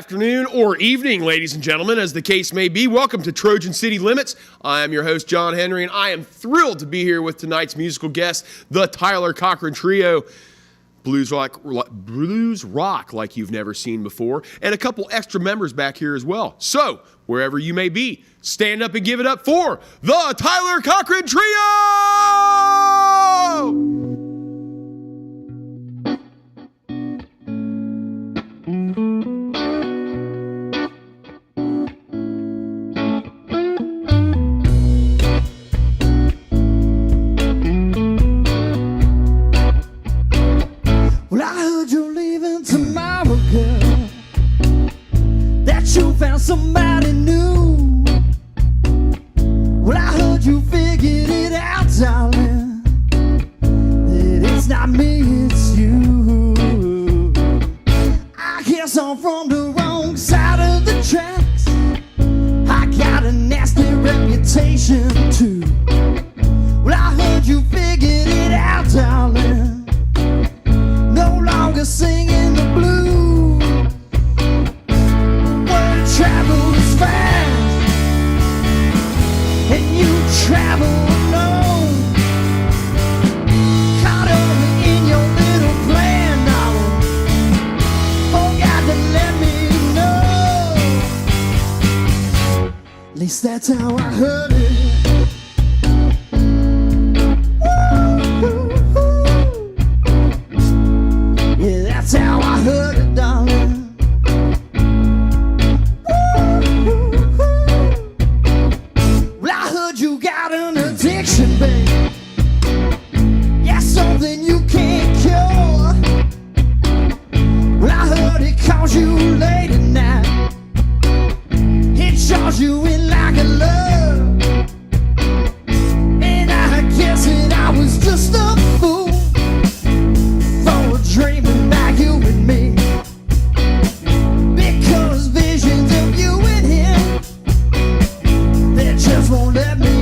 afternoon, or evening, ladies and gentlemen, as the case may be. Welcome to Trojan City Limits. I am your host, John Henry, and I am thrilled to be here with tonight's musical guest, the Tyler Cochran Trio. Blues rock like you've never seen before, and a couple extra members back here as well. So, wherever you may be, stand up and give it up for the Tyler Cochran Trio! Somebody new. Well, I heard you figured it out, darling, that it's not me, it's you. I guess I'm from the wrong side of the tracks. I got a nasty reputation too. Well, I heard you figured it out, darling, no longer singing the blues. Travels fast, and you travel alone, caught up in your little plan, darling. Forgot to let me know. At least that's how I heard it. Yeah, that's how I heard it, darling. You got an addiction, babe. Yeah, something you can't cure. Well, I heard it calls you late at night. It draws you in like a love. And I guess that I was just a fool for dreaming about you and me. Because visions of you and him, they just won't let me.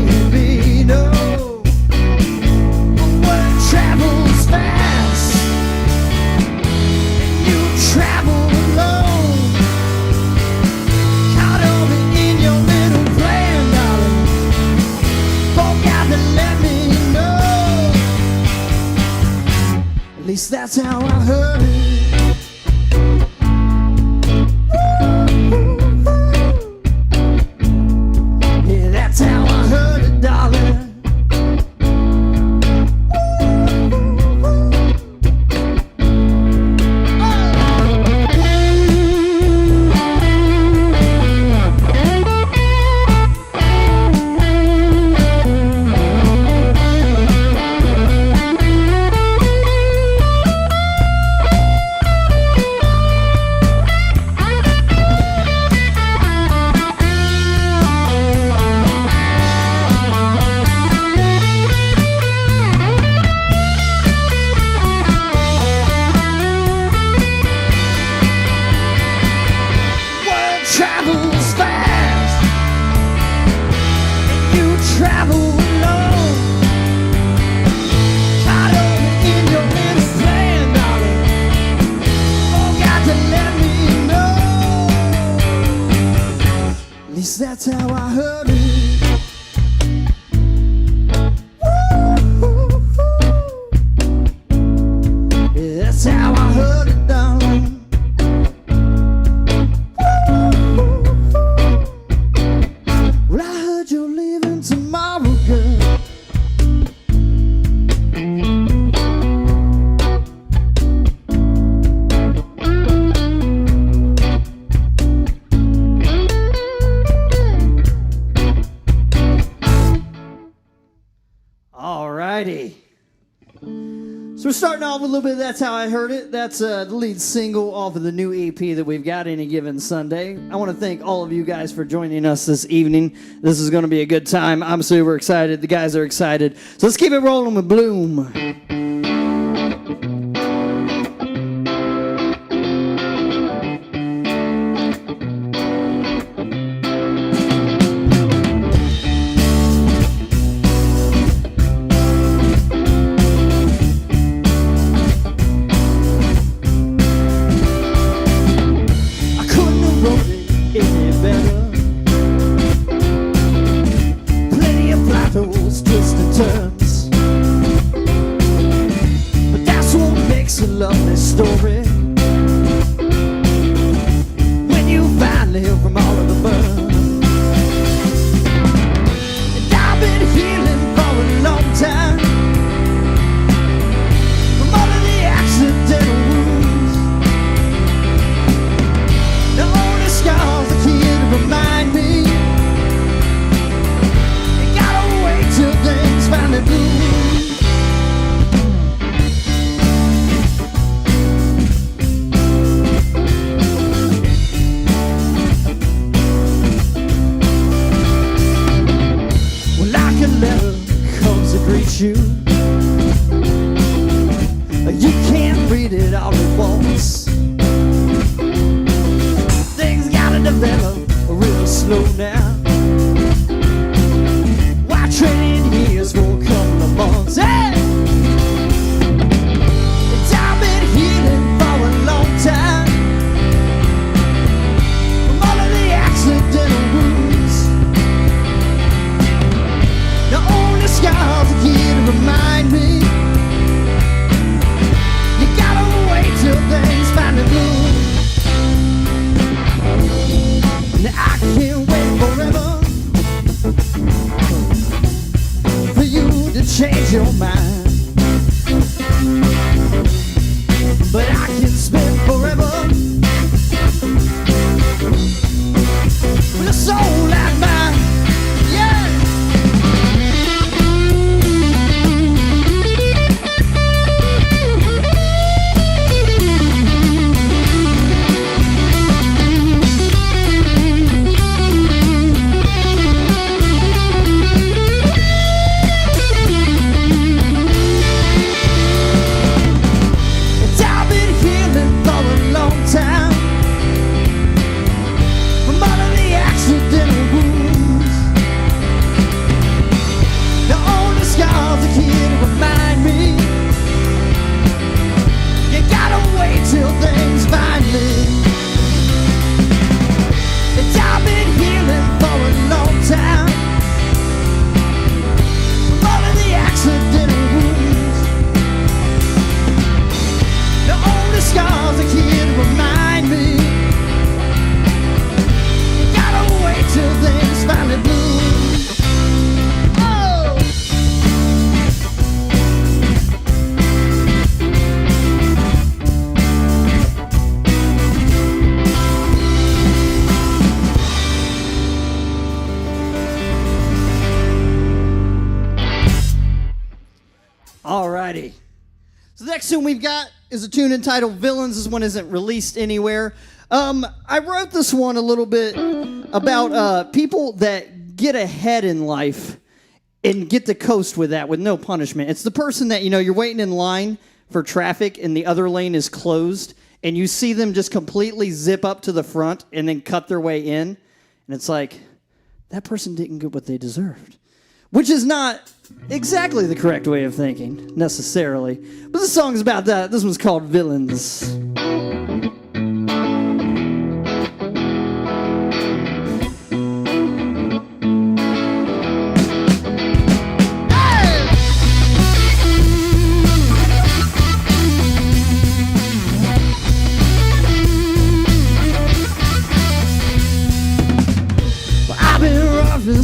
At least that's how I heard it. Yeah, that's how I heard it, darling. Travels fast, and you travel alone, caught up in your little plan, darling. Forgot to let me know. At least that's how I heard it. Yeah, that's how I heard it, darling. You're leaving tomorrow, girl. Alrighty. So we're starting off with a little bit of That's How I Heard It. That's the lead single off of the new EP that we've got, Any Given Sunday. I want to thank all of you guys for joining us this evening. This is going to be a good time. I'm super excited. The guys are excited. So let's keep it rolling with Bloom. I couldn't greet you. You can't read it all at once. Things gotta develop real slow now. Why trade years for a couple of months? Hey! It's I've been healing for a long time from all of the accidental wounds. The only scars are here to remind me you gotta wait till things finally bloom. And I can't wait forever for you to change your mind, but I can spend forever with a soul like mine. Yeah. Alrighty. So the next tune we've got is a tune entitled Villains. This one isn't released anywhere. I wrote this one a little bit about people that get ahead in life and get to coast with that with no punishment. It's the person that, you know, you're waiting in line for traffic and the other lane is closed and you see them just completely zip up to the front and then cut their way in. And it's like, that person didn't get what they deserved. Which is not exactly the correct way of thinking, necessarily. But this song's about that. This one's called Villains.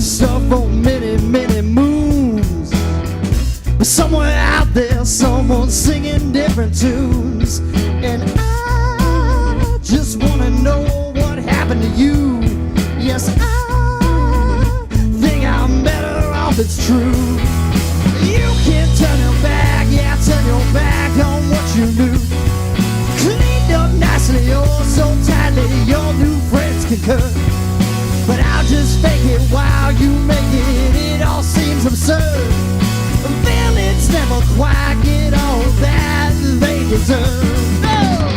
Stuff for many moons, but somewhere out there someone's singing different tunes, and I just want to know what happened to you. Yes, I think I'm better off, it's true. You can't turn your back, yeah, turn your back on what you knew. Cleaned up nicely, oh so tightly, your new friends concur. But I'll just fake it while you make it. It all seems absurd. Villains never quite get all that they deserve. No!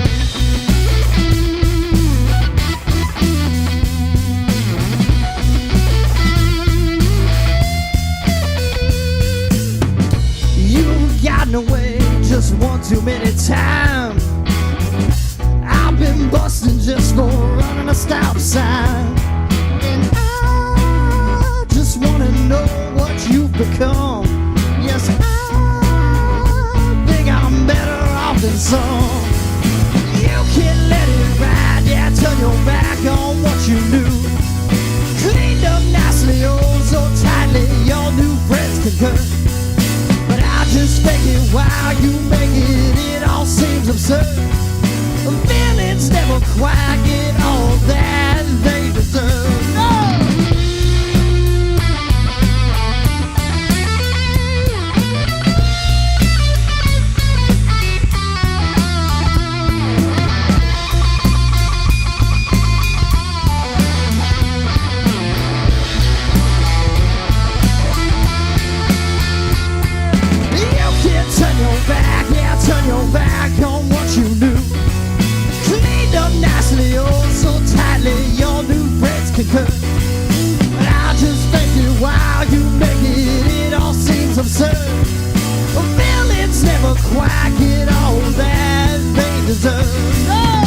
You've gotten away just one too many times. I've been busting just for running a stop sign. Wanna know what you've become. Yes, I think I'm better off than some. You can't let it ride, yeah, turn your back on what you knew. Cleaned up nicely, oh so tightly, your new friends concur. But I'll just fake it while you make it. It all seems absurd. Villains never quite get all that they deserve. No! concur. But I just faked it while you make it. It all seems absurd. Villains never quite get all that they deserve. Oh!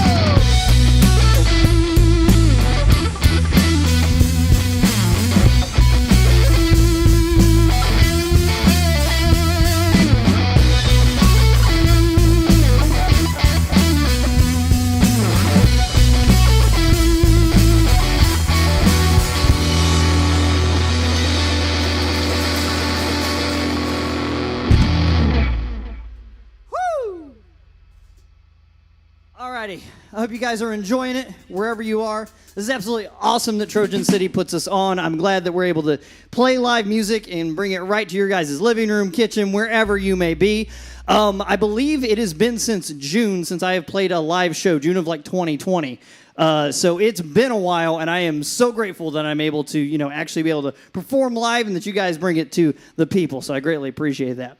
Alrighty, I hope you guys are enjoying it wherever you are. This is absolutely awesome that Trojan City puts us on. I'm glad that we're able to play live music and bring it right to your guys' living room, kitchen, wherever you may be. I believe it has been since June since I have played a live show, June of like 2020. So it's been a while, and I am so grateful that I'm able to, actually be able to perform live and that you guys bring it to the people. So I greatly appreciate that.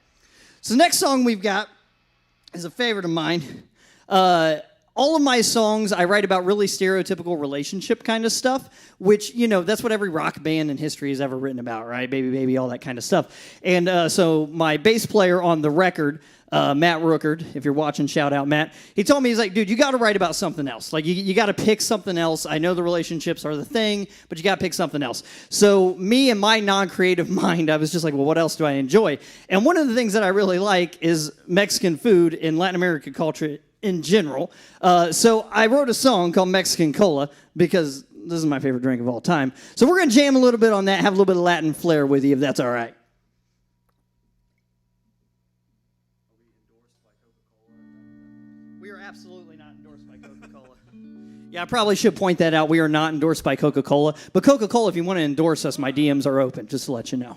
So the next song we've got is a favorite of mine. All of my songs, I write about really stereotypical relationship kind of stuff, which, that's what every rock band in history has ever written about, right? Baby, baby, all that kind of stuff. And so my bass player on the record, Matt Rookard, if you're watching, shout out, Matt. He told me, he's like, dude, you got to write about something else. Like, you got to pick something else. I know the relationships are the thing, but you got to pick something else. So me and my non-creative mind, I was just like, well, what else do I enjoy? And one of the things that I really like is Mexican food in Latin American culture in general. So I wrote a song called Mexican Cola because this is my favorite drink of all time. So we're going to jam a little bit on that, have a little bit of Latin flair with you, if that's all right. We are absolutely not endorsed by Coca-Cola. Yeah, I probably should point that out. We are not endorsed by Coca-Cola. But Coca-Cola, if you want to endorse us, my DMs are open, just to let you know.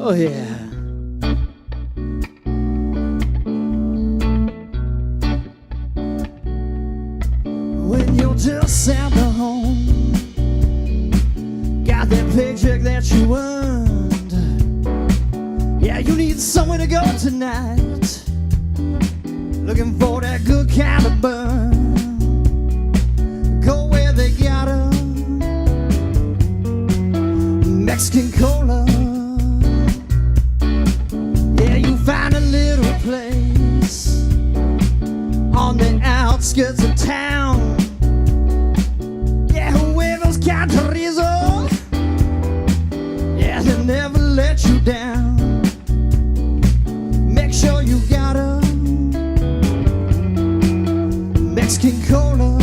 Oh, yeah. When you're just at the home, got that paycheck that you earned. Yeah, you need somewhere to go tonight. Looking for that good kind of burn. Go where they got 'em. Mexican cola. Find a little place on the outskirts of town. Yeah, huevos cantarizo. Yeah, they'll never let you down. Make sure you got a Mexican cola.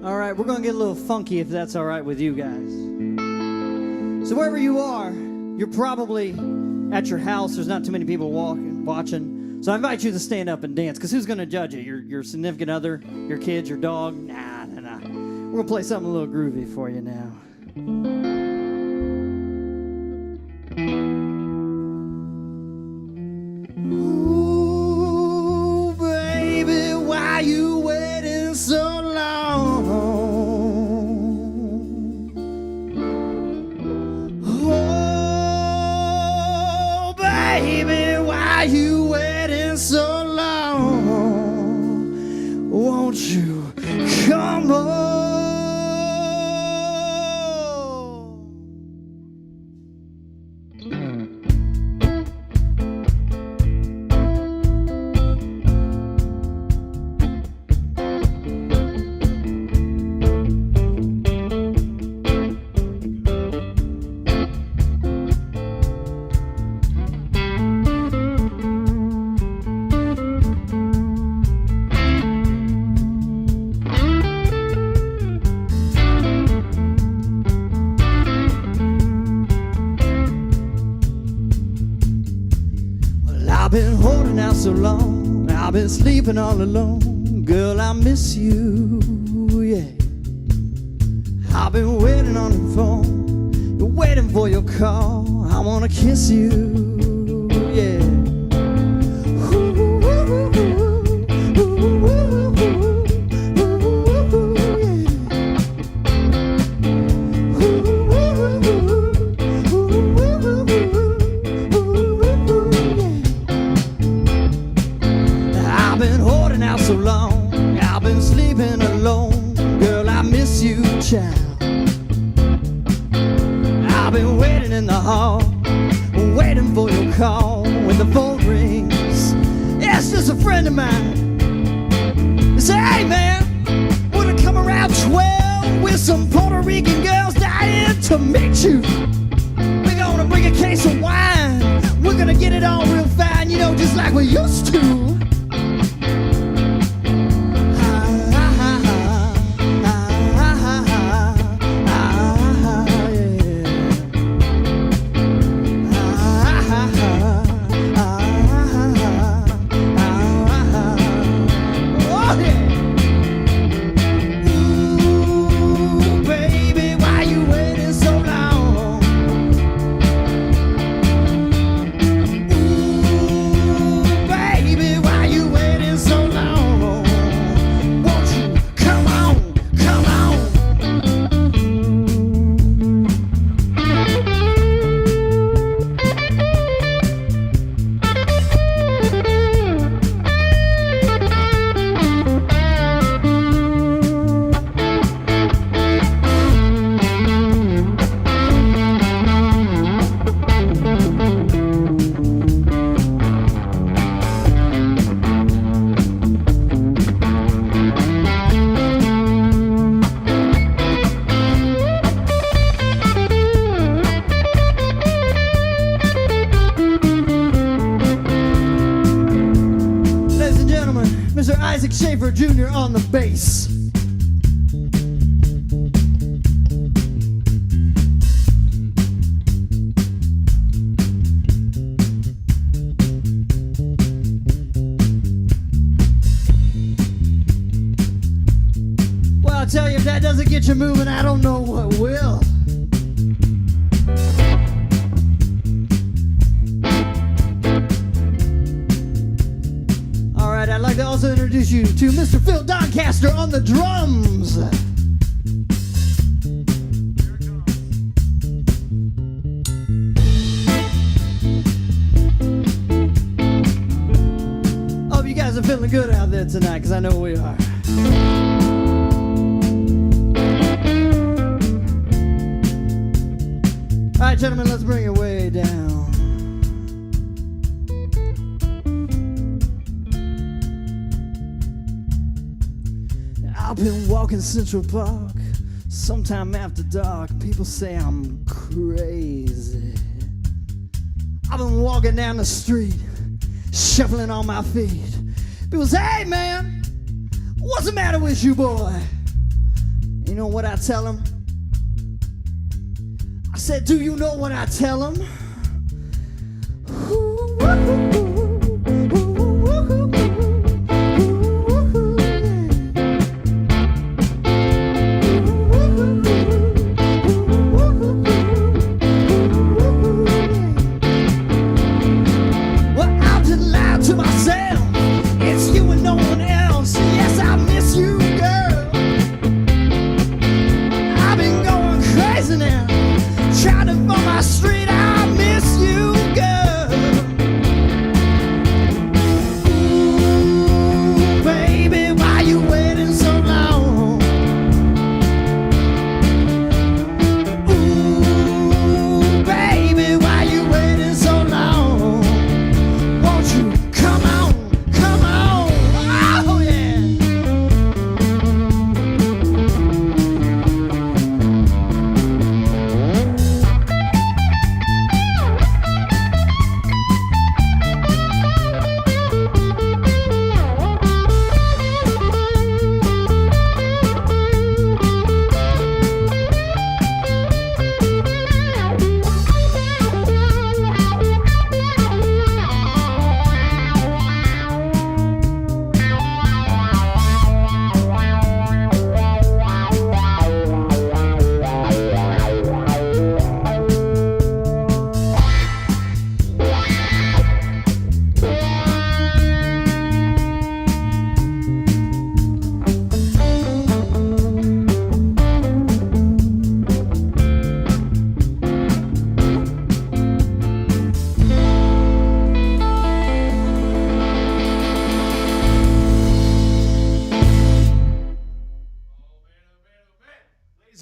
All right, we're going to get a little funky if that's all right with you guys. So wherever you are, you're probably at your house. There's not too many people watching. So I invite you to stand up and dance, because who's going to judge you? Your significant other, your kids, your dog? Nah. We're going to play something a little groovy for you now. Ooh, baby, why you waiting so long? Oh, baby, why you waiting so long? Won't you come on? I've been holding out so long, I've been sleeping all alone. Girl, I miss you, yeah. I've been waiting on the phone, waiting for your call. I wanna kiss you, yeah. So long, I've been sleeping alone. Girl, I miss you, child. I've been waiting in the hall, waiting for your call. When the phone rings, it's just a friend of mine. They say, hey man, wanna come around 12 with some Puerto Rican girls dying to meet you. We're gonna bring a case of wine, we're gonna get it all real fine, you know, just like we used to. Schaefer Jr. on the bass. Well, I'll tell you, if that doesn't get you moving, I don't know what will. I'd like to also introduce you to Mr. Phil Doncaster on the drums. Hope you guys are feeling good out there tonight, because I know we are. All right, gentlemen, let's bring it way down. I've been walking Central Park sometime after dark. People say I'm crazy. I've been walking down the street, shuffling on my feet. People say, hey man, what's the matter with you, boy? You know what I tell him? I said, do you know what I tell him?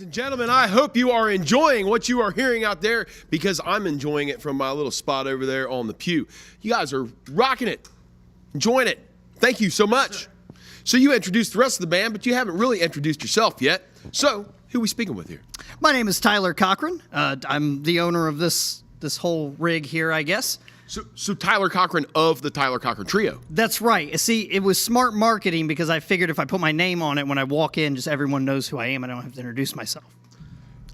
Gentlemen, I hope you are enjoying what you are hearing out there, because I'm enjoying it from my little spot over there on the pew. You guys are rocking it, enjoying it. Thank you so much. So you introduced the rest of the band, but you haven't really introduced yourself yet. So who are we speaking with here? My name is Tyler Cochran. I'm the owner of this whole rig here, I guess. So Tyler Cochran of the Tyler Cochran Trio. That's right. See, it was smart marketing, because I figured if I put my name on it when I walk in, just everyone knows who I am. I don't have to introduce myself.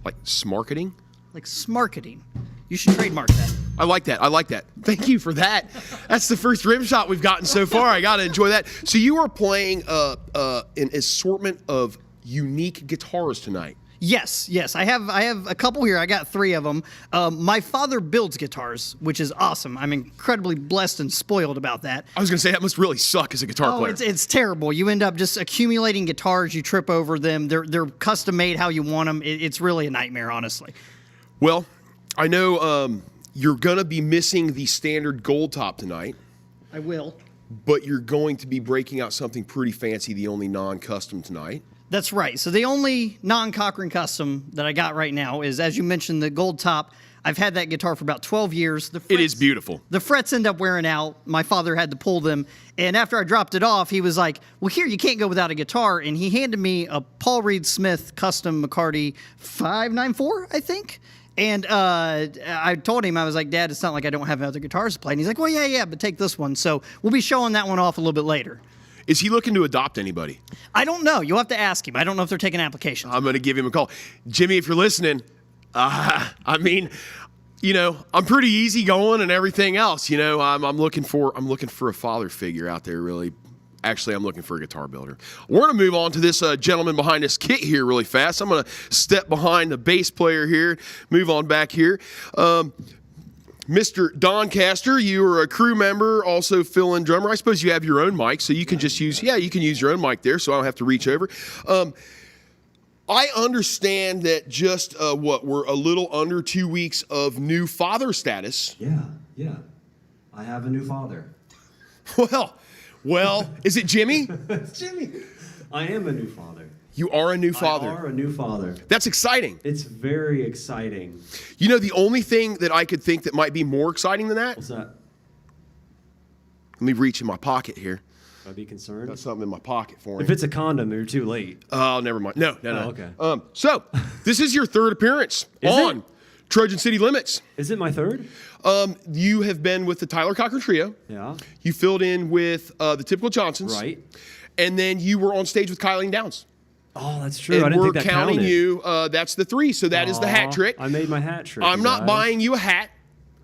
Like smarketing? Like smarketing. You should trademark that. I like that. I like that. Thank you for that. That's the first rim shot we've gotten so far. I got to enjoy that. So you are playing an assortment of unique guitars tonight. Yes. I have a couple here. I got 3 of them. My father builds guitars, which is awesome. I'm incredibly blessed and spoiled about that. I was going to say, that must really suck as a guitar player. It's terrible. You end up just accumulating guitars. You trip over them. They're custom made how you want them. It's really a nightmare, honestly. Well, I know you're going to be missing the standard gold top tonight. I will. But you're going to be breaking out something pretty fancy, the only non-custom tonight. That's right. So the only non-Cochran custom that I got right now is, as you mentioned, the gold top. I've had that guitar for about 12 years. It is beautiful. The frets end up wearing out. My father had to pull them. And after I dropped it off, he was like, well, here, you can't go without a guitar. And he handed me a Paul Reed Smith custom McCarty 594, I think. And I told him, I was like, Dad, it's not like I don't have other guitars to play. And he's like, well, yeah, but take this one. So we'll be showing that one off a little bit later. Is he looking to adopt anybody? I don't know. You'll have to ask him. I don't know if they're taking applications. I'm going to give him a call. Jimmy, if you're listening, I mean, you know, I'm pretty easygoing and everything else. You know, I'm looking for a father figure out there, really. Actually, I'm looking for a guitar builder. We're going to move on to this gentleman behind this kit here really fast. I'm going to step behind the bass player here, move on back here. Mr. Doncaster, you are a crew member, also fill-in drummer. I suppose you have your own mic, so you can just use, you can use your own mic there, so I don't have to reach over. I understand that just, we're a little under 2 weeks of new father status. Yeah. I have a new father. Well, is it Jimmy? It's Jimmy. I am a new father. You are a new father. I are a new father. That's exciting. It's very exciting. You know, the only thing that I could think that might be more exciting than that? What's that? Let me reach in my pocket here. I'd be concerned. Got something in my pocket for him. If it's a condom, you're too late. Oh, never mind. No. Oh, okay. So, this is your third appearance on Trojan City Limits. Is it my third? You have been with the Tyler Cochran Trio. Yeah. You filled in with the Typical Johnsons. Right. And then you were on stage with Kylie Downs. Oh, that's true. And I didn't we're think that counting counted. you. That's the 3. So that is the hat Aw, trick. I made my hat trick. I'm you not guys. buying you a hat.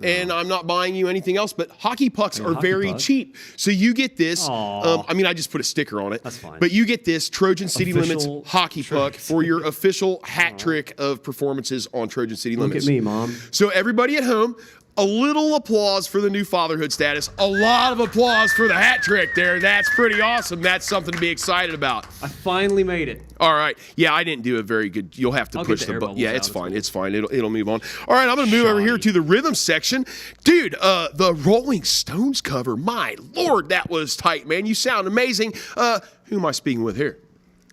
And I'm not buying you anything else, but hockey pucks are hockey very puck. cheap. So you get this. Aw. I mean, I just put a sticker on it. That's fine. But you get this Trojan City Official Limits hockey puck for your official hat trick of performances on Trojan City Look Limits. at me, Mom. So everybody at home, a little applause for the new fatherhood status. A lot of applause for the hat trick there. That's pretty awesome. That's something to be excited about. I finally made it. All right. Yeah, I didn't do a very good. You'll have to I'll push get the air button. bubbles Yeah, out. it's It's fine. cool. It's fine. It'll move on. All right, I'm going to move over here Shoddy. to the rhythm section. Dude, the Rolling Stones cover. My Lord, that was tight, man. You sound amazing. Who am I speaking with here?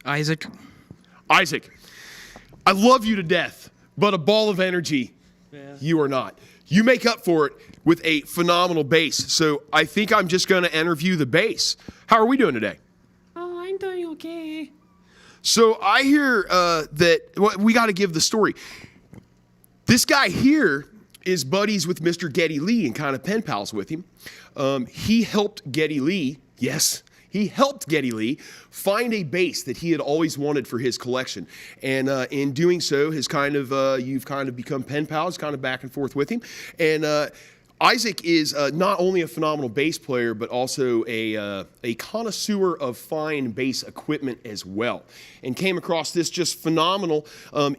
Isaac. Isaac. I love you to death, but a ball of energy, you are not. You make up for it with a phenomenal bass. So I think I'm just going to interview the bass. How are we doing today? Oh, I'm doing okay. So I hear that we got to give the story. This guy here is buddies with Mr. Geddy Lee and kind of pen pals with him. He helped Geddy Lee, yes, he helped Geddy Lee find a bass that he had always wanted for his collection. And in doing so, you've kind of become pen pals, kind of back and forth with him. And Isaac is not only a phenomenal bass player, but also a connoisseur of fine bass equipment as well. And came across this just phenomenal.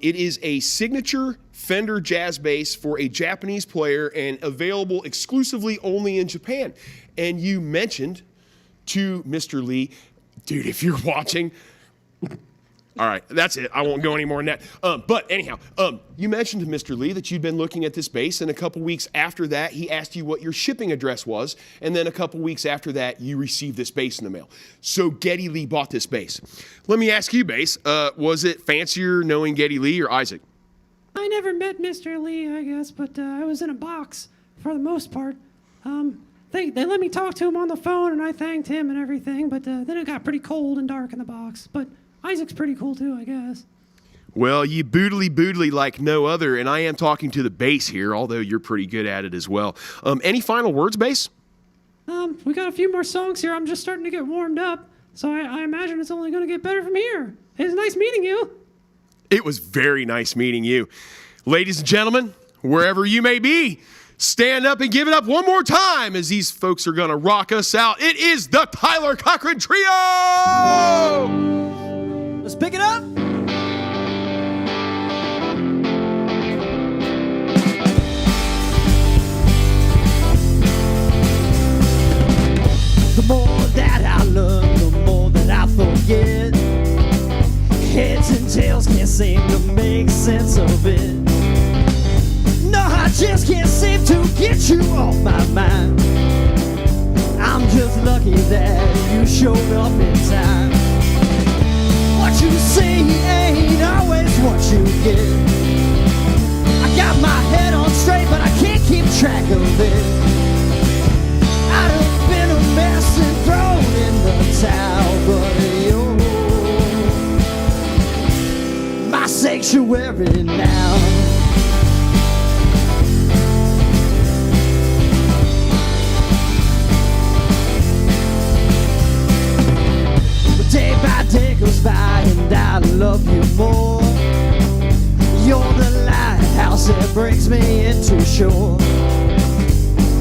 It is a signature Fender jazz bass for a Japanese player and available exclusively only in Japan. And you mentioned to Mr. Lee, dude, if you're watching, all right, that's it. I won't go any more than that. But anyhow, you mentioned to Mr. Lee that you'd been looking at this bass, and a couple weeks after that, he asked you what your shipping address was, and then a couple weeks after that, you received this bass in the mail. So Geddy Lee bought this bass. Let me ask you, bass, was it fancier knowing Geddy Lee or Isaac? I never met Mr. Lee, I guess, but I was in a box for the most part. They let me talk to him on the phone, and I thanked him and everything, but then it got pretty cold and dark in the box. But Isaac's pretty cool too, I guess. Well, you boodly like no other, and I am talking to the bass here, although you're pretty good at it as well. Any final words, bass? We got a few more songs here. I'm just starting to get warmed up, so I imagine it's only going to get better from here. It was nice meeting you. It was very nice meeting you. Ladies and gentlemen, wherever you may be, stand up and give it up one more time as these folks are going to rock us out. It is the Tyler Cochran Trio! Let's pick it up. The more that I learn, the more that I forget. Heads and tails can't seem to make sense of it. No, I just can't seem to get you off my mind. I'm just lucky that you showed up in time. What you see ain't always what you get. I got my head on straight, but I can't keep track of it. I'd have been a mess and thrown in the towel, but you're my sanctuary now. Day by day goes by and I love you more. You're the lighthouse that brings me into shore.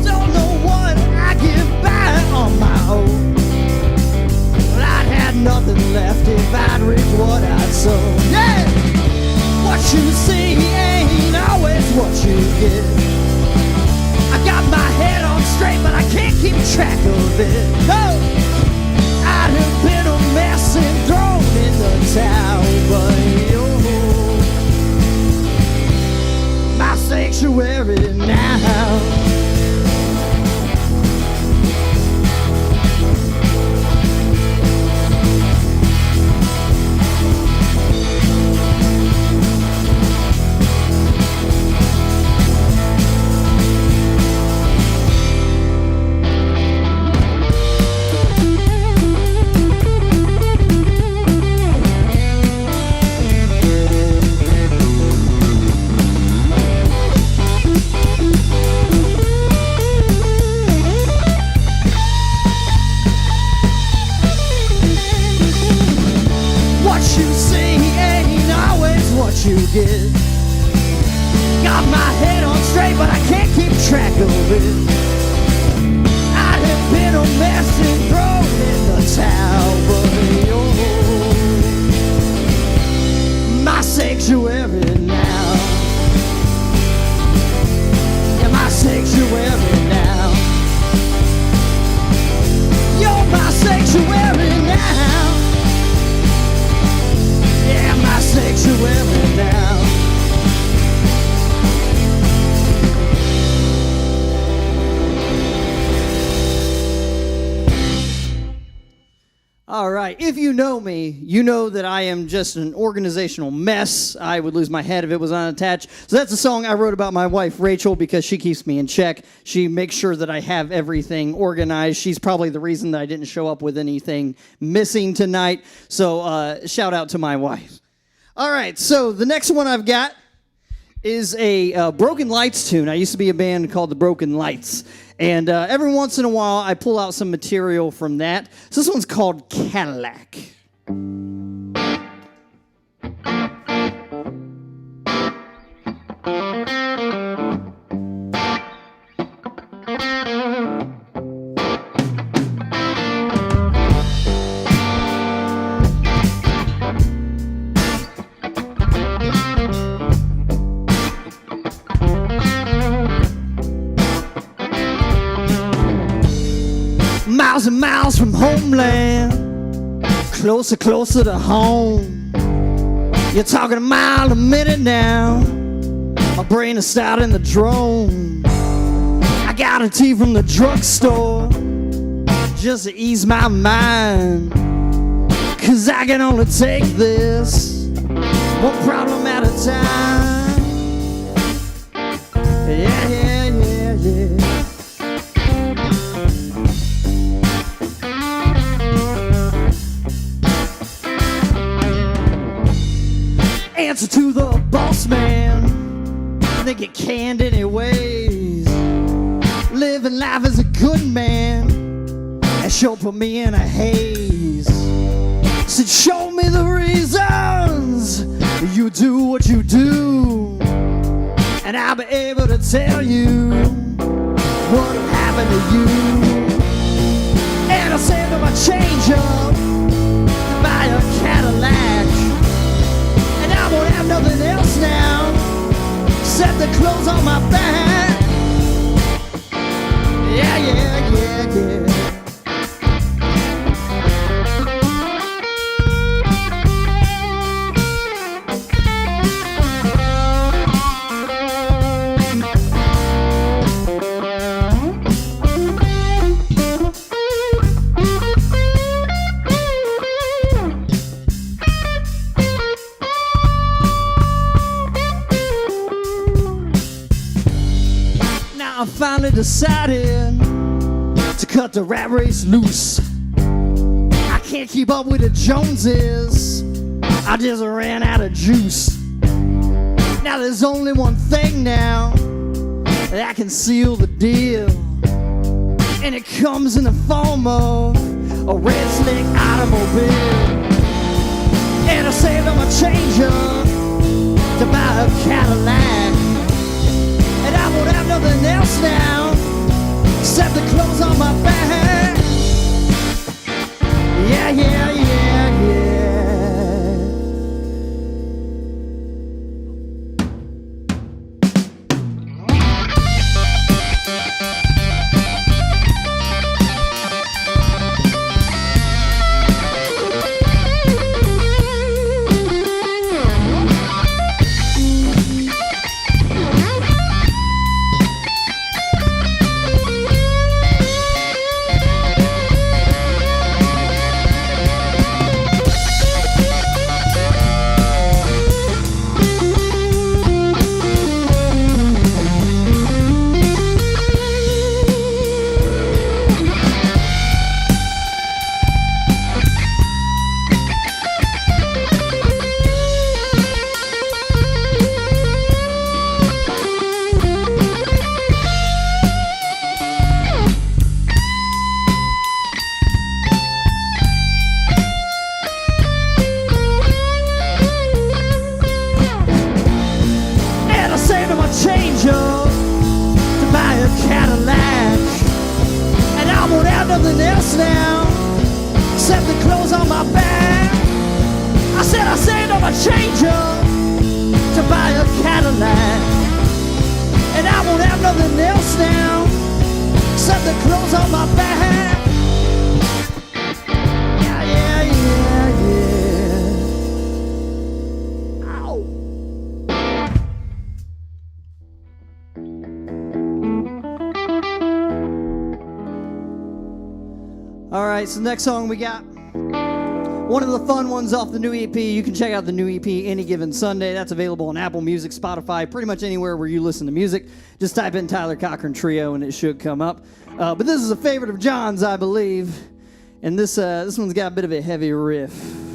Don't know what I give by on my own, but I'd had nothing left if I'd reap what I'd sown. Yeah! What you see ain't always what you get. I got my head on straight, but I can't keep track of it. No! I'd have been a mess and thrown in the towel, but you're my sanctuary now. All right. If you know me, you know that I am just an organizational mess. I would lose my head if it was unattached. So that's a song I wrote about my wife, Rachel, because she keeps me in check. She makes sure that I have everything organized. She's probably the reason that I didn't show up with anything missing tonight. So shout out to my wife. All right. So the next one I've got is a Broken Lights tune. I used to be a band called the Broken Lights. And every once in a while, I pull out some material from that. So this one's called Cadillac. Miles and miles from homeland, closer, closer to home. You're talking a mile a minute now. My brain is starting the drone. I got a tea from the drugstore just to ease my mind. 'Cause I can only take this one problem at a time. Yeah, yeah, yeah, yeah. Answer to the boss man, they get canned anyways. Living life as a good man, and she'll put me in a haze. Said show me the reasons you do what you do, and I'll be able to tell you what happened to you. And I saved up my change up to buy a Cadillac, and I won't have nothing else now except the clothes on my back. Yeah, yeah, yeah, yeah. I finally decided to cut the rat race loose. I can't keep up with the Joneses, I just ran out of juice. Now there's only one thing now that can seal the deal, and it comes in the form of a red slick automobile. And I saved all my change up to buy a Cadillac, and I won't have nothing else now except the clothes on my back. Yeah, yeah, yeah, yeah. Change up to buy a Cadillac, and I won't have nothing else now except the clothes on my back. I said I saved all my change up to buy a Cadillac, and I won't have nothing else now except the clothes on my back. Yeah, yeah, yeah, yeah. Ow. All right, so the next song we got One of the fun ones off the new EP. You can check out the new EP Any Given Sunday. That's available on Apple Music, Spotify, pretty much anywhere where you listen to music. Just type in Tyler Cochran Trio and it should come up. But this is a favorite of John's, I believe. And this one's got a bit of a heavy riff.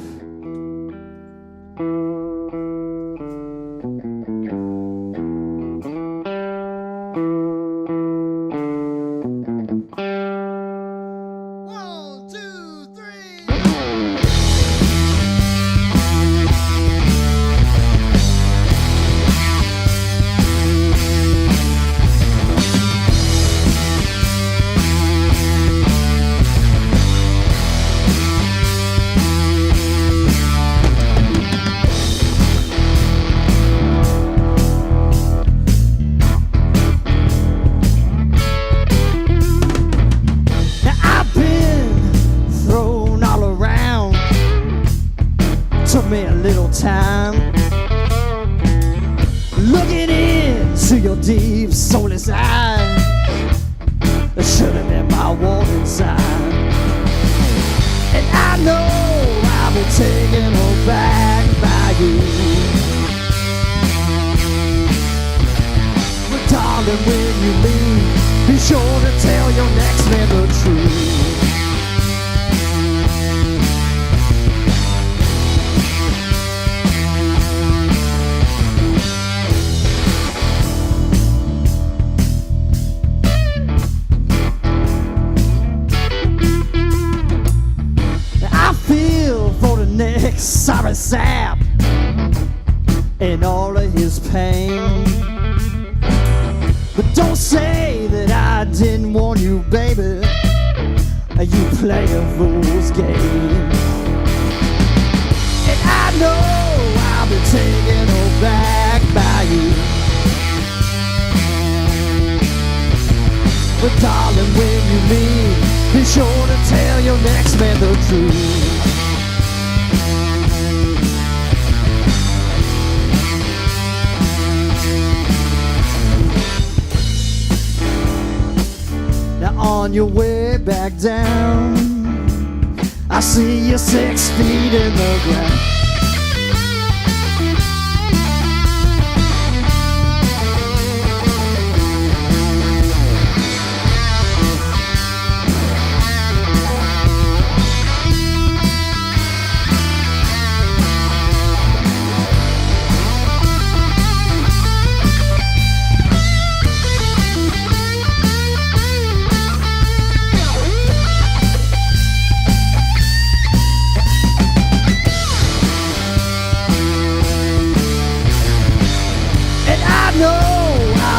Me a little time looking into your deep soulless eyes. That should have been my warning sign. And I know I'll be taken aback by you. But darling, when you leave, be sure to tell your next man the truth. Sorry sap and all of his pain. But don't say that I didn't warn you, baby. You play a fool's game. And I know I'll be taken aback by you. But darling, when you leave, be sure to tell your next man the truth. On your way back down, I see you 6 feet in the ground.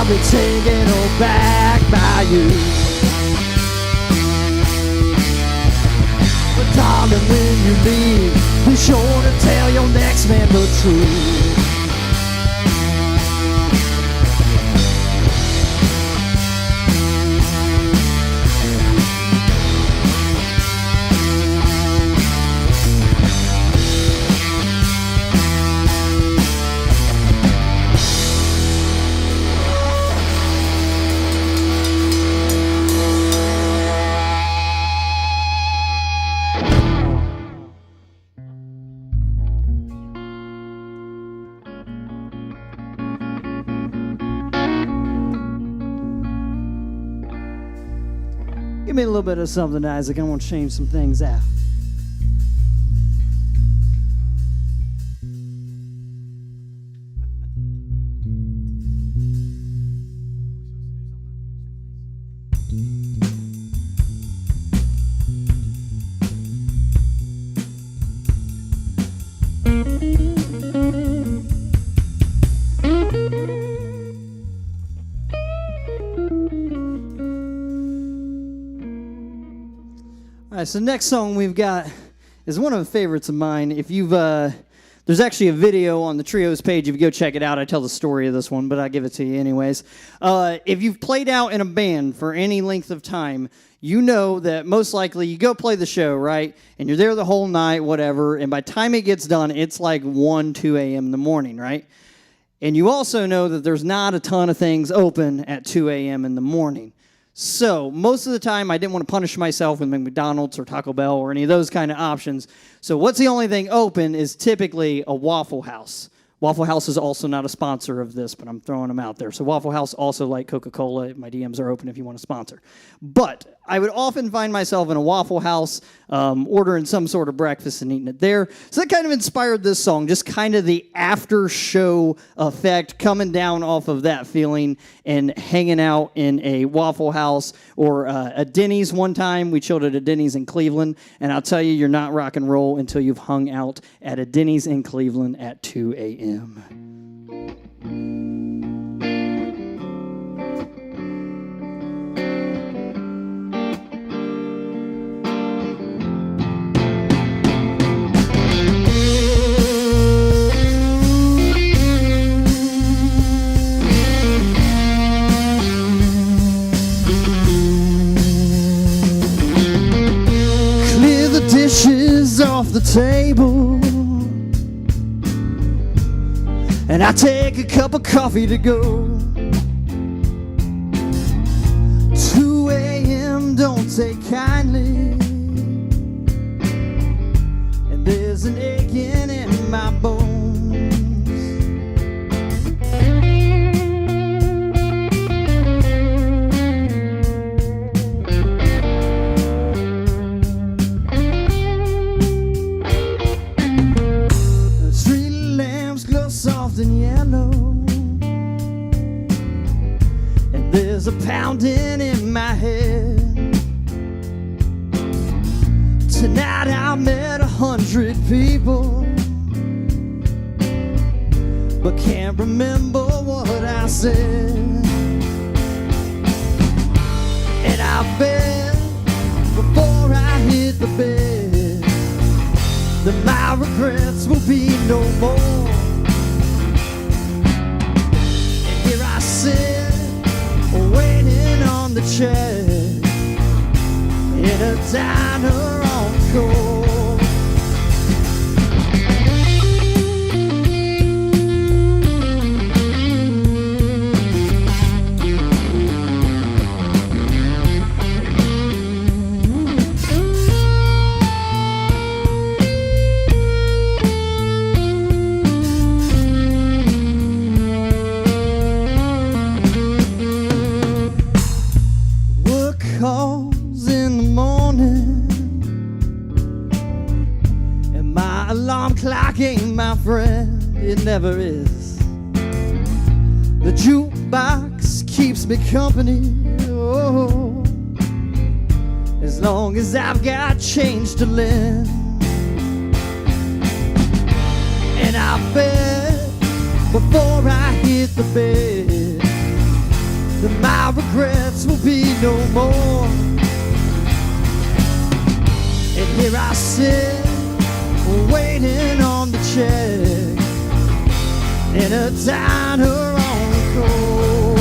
Be taken aback by you. But darling, when you leave, be sure to tell your next man the truth. Give me a little bit of something, Isaac. I want to change some things out. All right, so next song we've got is one of the favorites of mine. If you've, there's actually a video on the Trios page. If you go check it out, I tell the story of this one, but I give it to you anyways. If you've played out in a band for any length of time, you know that most likely you go play the show, right? And you're there the whole night, whatever, and by the time it gets done, it's like 1, 2 a.m. in the morning, right? And you also know that there's not a ton of things open at 2 a.m. in the morning. So most of the time, I didn't want to punish myself with McDonald's or Taco Bell or any of those kind of options. So what's the only thing open is typically a Waffle House. Waffle House is also not a sponsor of this, but I'm throwing them out there. So Waffle House also like Coca-Cola. My DMs are open if you want to sponsor. But I would often find myself in a Waffle House ordering some sort of breakfast and eating it there. So that kind of inspired this song, just kind of the after show effect coming down off of that feeling and hanging out in a Waffle House or a Denny's one time. We chilled at a Denny's in Cleveland, and I'll tell you, you're not rock and roll until you've hung out at a Denny's in Cleveland at 2 a.m. Clear the dishes off the table, and I take a cup of coffee to go. 2 a.m. don't take kindly, and there's an aching in my bones. Street lamps glow soft and yellow, and there's a pounding in my head. Tonight I met 100 people, but can't remember what I said. And I bet before I hit the bed that my regrets will be no more. And here I sit, waiting on the check in a diner on call. Work calls in the morning, and my alarm clock ain't my friend, it never is. The jukebox keeps me company, oh, as long as I've got change to lend. And I bet before I hit the bed that my regrets will be no more. And here I sit, waiting on the check in a diner on call.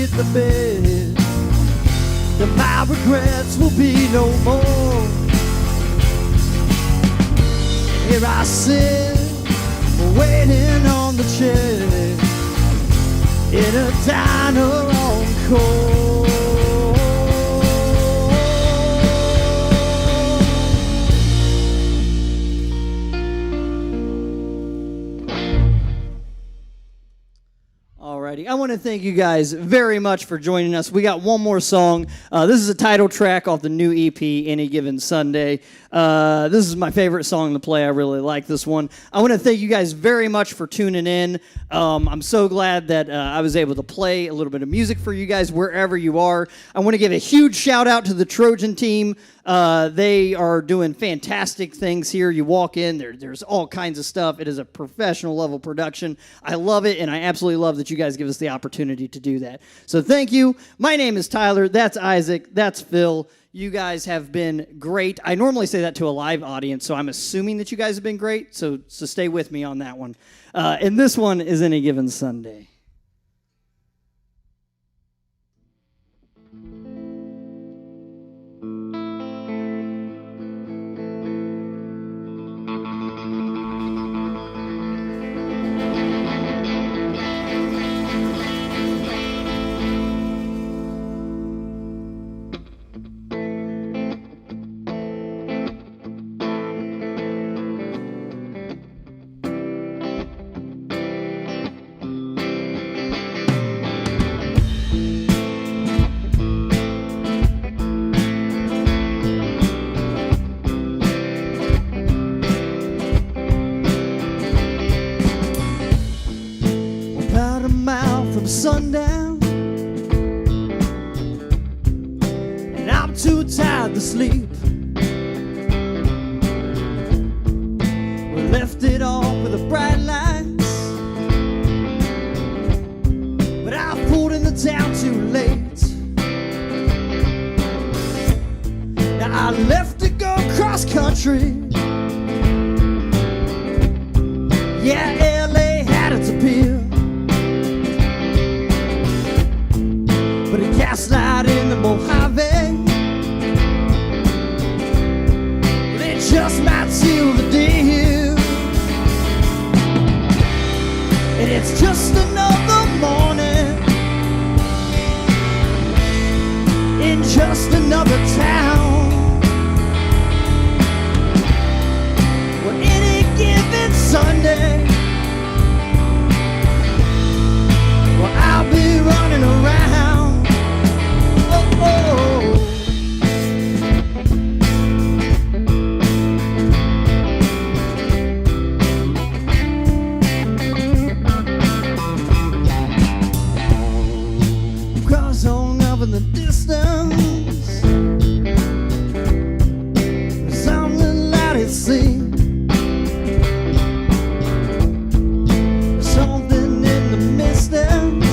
The bed, that my regrets will be no more. Here I sit, waiting on the check in a diner on call. righty. I want to thank you guys very much for joining us. We got one more song. This is a title track off the new EP, Any Given Sunday. This is my favorite song to play. I really like this one. I want to thank you guys very much for tuning in. I'm so glad that I was able to play a little bit of music for you guys wherever you are. I want to give a huge shout out to the Trojan team. They are doing fantastic things here. You walk in, there's all kinds of stuff. It is a professional level production. I love it, and I absolutely love that you guys give us the opportunity to do that. So thank you. My name is Tyler. That's Isaac. That's Phil. You guys have been great. I normally say that to a live audience, so I'm assuming that you guys have been great. So stay with me on that one. And this one is Any Given Sunday. Sundown, and I'm too tired to sleep. We left it off with the bright lights, but I pulled in the town too late. Now I left to go cross country. Yeah, LA had its appeal. Gaslight in the Mojave, it just might seal the deal. And it's just another morning in just another town, where any given Sunday, well, I'll be running around. In the distance, something loud at sea, something in the distance,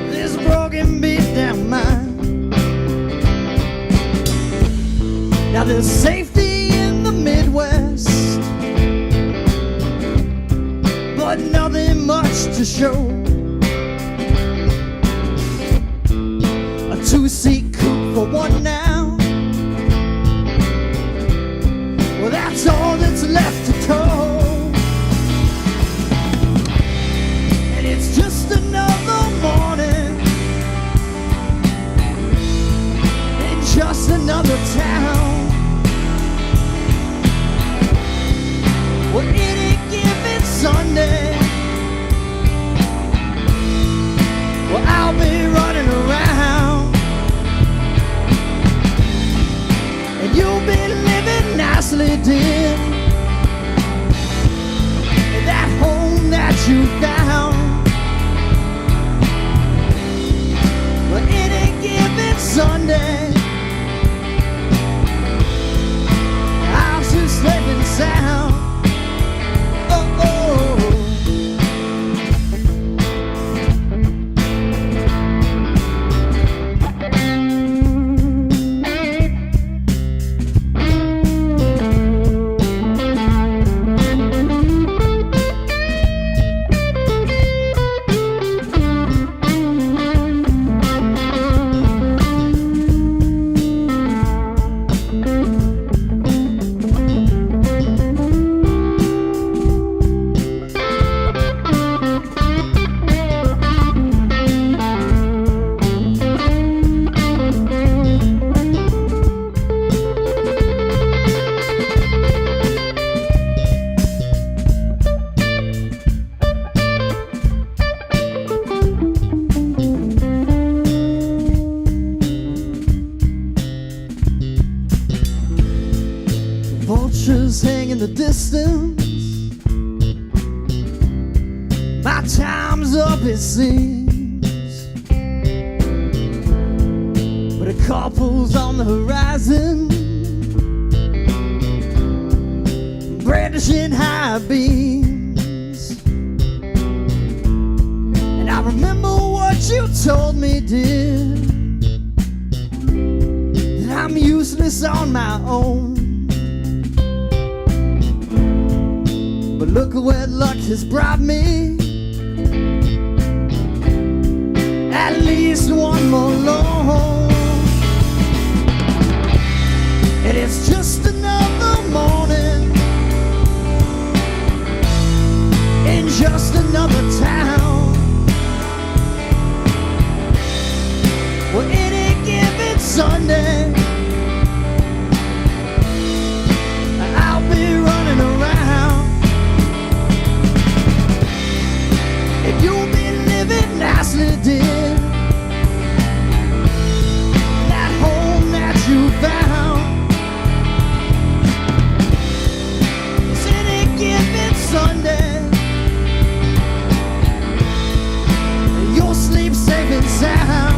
this broken beat down mine. Now there's safety in the Midwest, but nothing much to show. Two-seat coupe for one now. Well, that's all that's left to go. And it's just another morning in just another town, where any given Sunday, well, I'll be running around. in the distance. My time's up, it seems. But a couple's on the horizon, brandishing high beams. And I remember what you told me, dear, that I'm useless on my own. But look at where luck has brought me. At least one more loan. And it's just another morning in just another town. Well, any given Sunday, I'll be running around. If you'll be living nicely, dear, that home that you found. It's any given Sunday, you'll sleep safe and sound.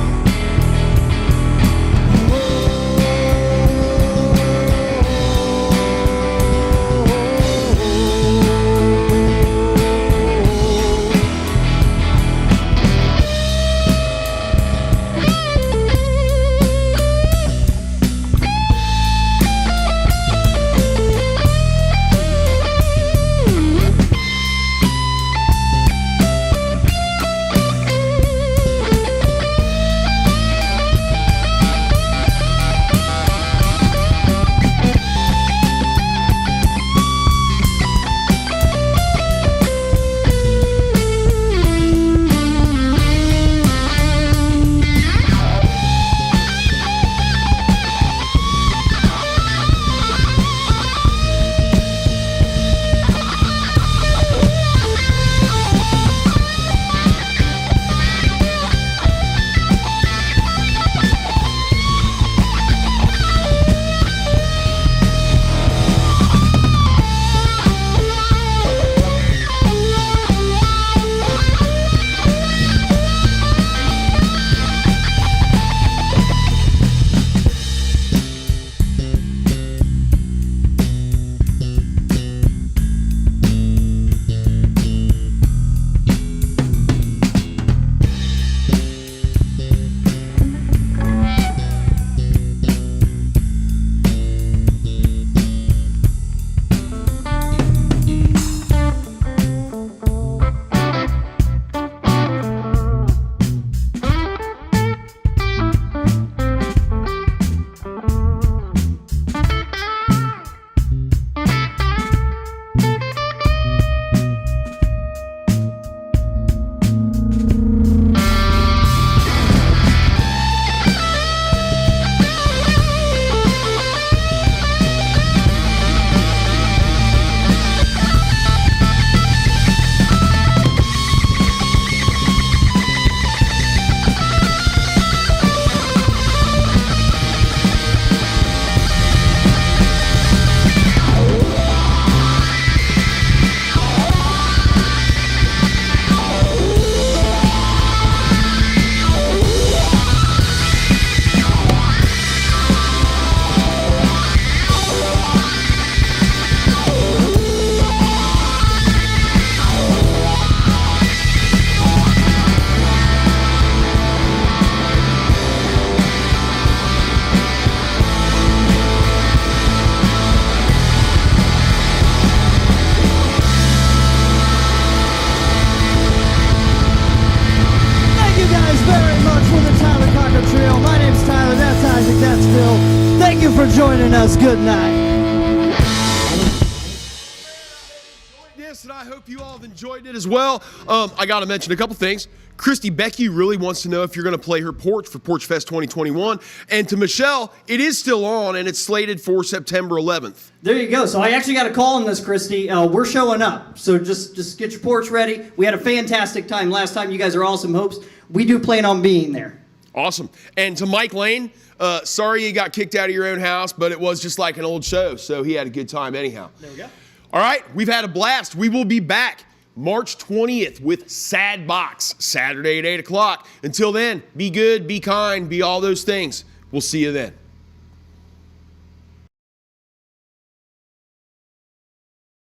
Thank you for joining us. Good night. Yes, and I hope you all have enjoyed it as well. I got to mention a couple things. Christy Becky really wants to know if you're going to play her Porch for Porch Fest 2021. And to Michelle, it is still on, and it's slated for September 11th. There you go. So I actually got a call on this, Christy. We're showing up. So just get your porch ready. We had a fantastic time last time. You guys are awesome hopes. We do plan on being there. Awesome. And to Mike Lane, sorry you got kicked out of your own house, but it was just like an old show, so he had a good time anyhow. There we go. All right, we've had a blast. We will be back March 20th with Sad Box, Saturday at 8 o'clock. Until then, be good, be kind, be all those things. We'll see you then.